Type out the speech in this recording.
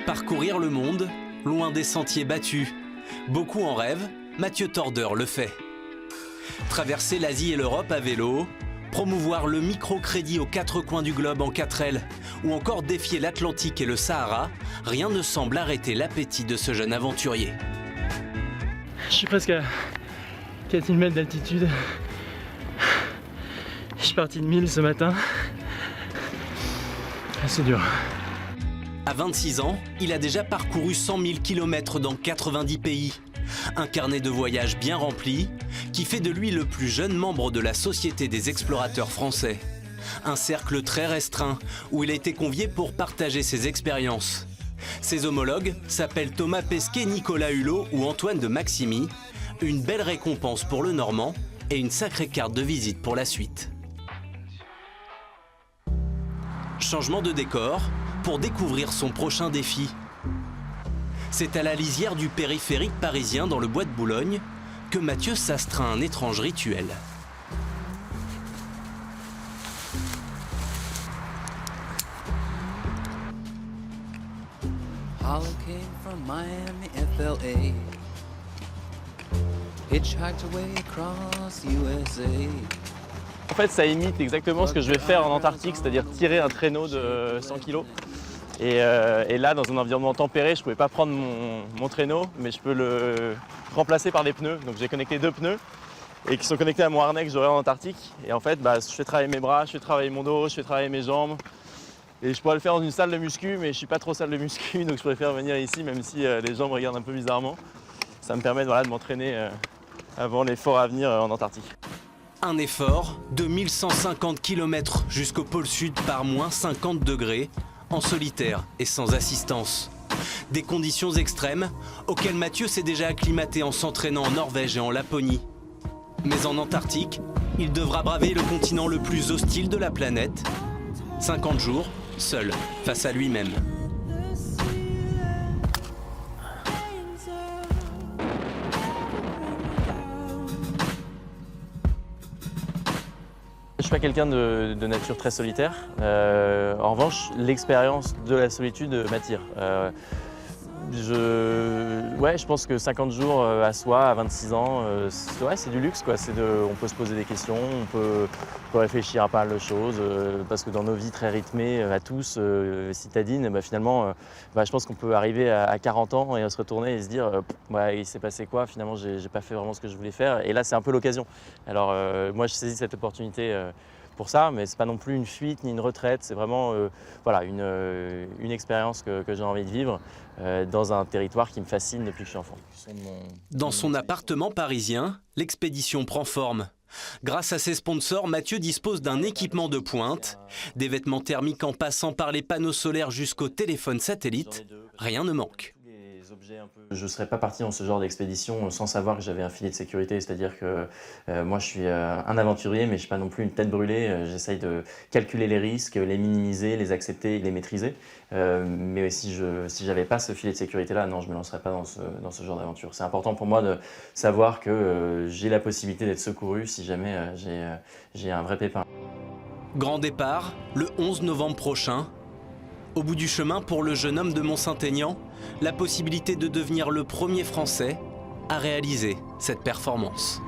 Parcourir le monde, loin des sentiers battus. Beaucoup en rêvent, Mathieu Torder le fait. Traverser l'Asie et l'Europe à vélo, promouvoir le microcrédit aux quatre coins du globe en 4L, ou encore défier l'Atlantique et le Sahara, rien ne semble arrêter l'appétit de ce jeune aventurier. Je suis presque à 4000 mètres d'altitude. Je suis parti de 1000 ce matin. C'est dur. À 26 ans, il a déjà parcouru 100 000 km dans 90 pays. Un carnet de voyage bien rempli qui fait de lui le plus jeune membre de la Société des explorateurs français. Un cercle très restreint où il a été convié pour partager ses expériences. Ses homologues s'appellent Thomas Pesquet, Nicolas Hulot ou Antoine de Maximi. Une belle récompense pour le Normand et une sacrée carte de visite pour la suite. Changement de décor pour découvrir son prochain défi. C'est à la lisière du périphérique parisien dans le bois de Boulogne que Mathieu s'astreint à un étrange rituel. En fait, ça imite exactement ce que je vais faire en Antarctique, c'est-à-dire tirer un traîneau de 100 kg. Et là, dans un environnement tempéré, je ne pouvais pas prendre mon traîneau, mais je peux le remplacer par des pneus. Donc j'ai connecté 2 pneus et qui sont connectés à mon harnais que j'aurai en Antarctique. Et en fait, je fais travailler mes bras, je fais travailler mon dos, je fais travailler mes jambes. Et je pourrais le faire dans une salle de muscu, mais je ne suis pas trop salle de muscu, donc je préfère venir ici, même si les gens me regardent un peu bizarrement. Ça me permet de m'entraîner avant l'effort à venir en Antarctique. Un effort de 1150 km jusqu'au pôle sud par moins 50 degrés, en solitaire et sans assistance. Des conditions extrêmes auxquelles Mathieu s'est déjà acclimaté en s'entraînant en Norvège et en Laponie. Mais en Antarctique, il devra braver le continent le plus hostile de la planète. 50 jours, seul, face à lui-même. Je suis pas quelqu'un de nature très solitaire. En revanche, l'expérience de la solitude m'attire. Je pense que 50 jours à soi, à 26 ans, c'est du luxe, quoi. On peut se poser des questions, on peut réfléchir à pas mal de choses, parce que dans nos vies très rythmées, à tous, citadines, finalement, je pense qu'on peut arriver à 40 ans et se retourner et se dire il s'est passé quoi, finalement, j'ai pas fait vraiment ce que je voulais faire. Et là, c'est un peu l'occasion. Alors, moi, je saisis cette opportunité pour ça, mais c'est pas non plus une fuite ni une retraite, c'est vraiment une expérience que j'ai envie de vivre dans un territoire qui me fascine depuis que je suis enfant. Dans son appartement parisien, l'expédition prend forme. Grâce à ses sponsors, Mathieu dispose d'un équipement de pointe, des vêtements thermiques en passant par les panneaux solaires jusqu'au téléphone satellite, rien ne manque. Je ne serais pas parti dans ce genre d'expédition sans savoir que j'avais un filet de sécurité, c'est-à-dire que moi je suis un aventurier, mais je ne suis pas non plus une tête brûlée. J'essaye de calculer les risques, les minimiser, les accepter et les maîtriser. Mais si je n'avais pas ce filet de sécurité-là, non, je ne me lancerais pas dans ce genre d'aventure. C'est important pour moi de savoir que j'ai la possibilité d'être secouru si jamais j'ai un vrai pépin. Grand départ, le 11 novembre prochain. Au bout du chemin, pour le jeune homme de Mont-Saint-Aignan, la possibilité de devenir le premier Français à réaliser cette performance.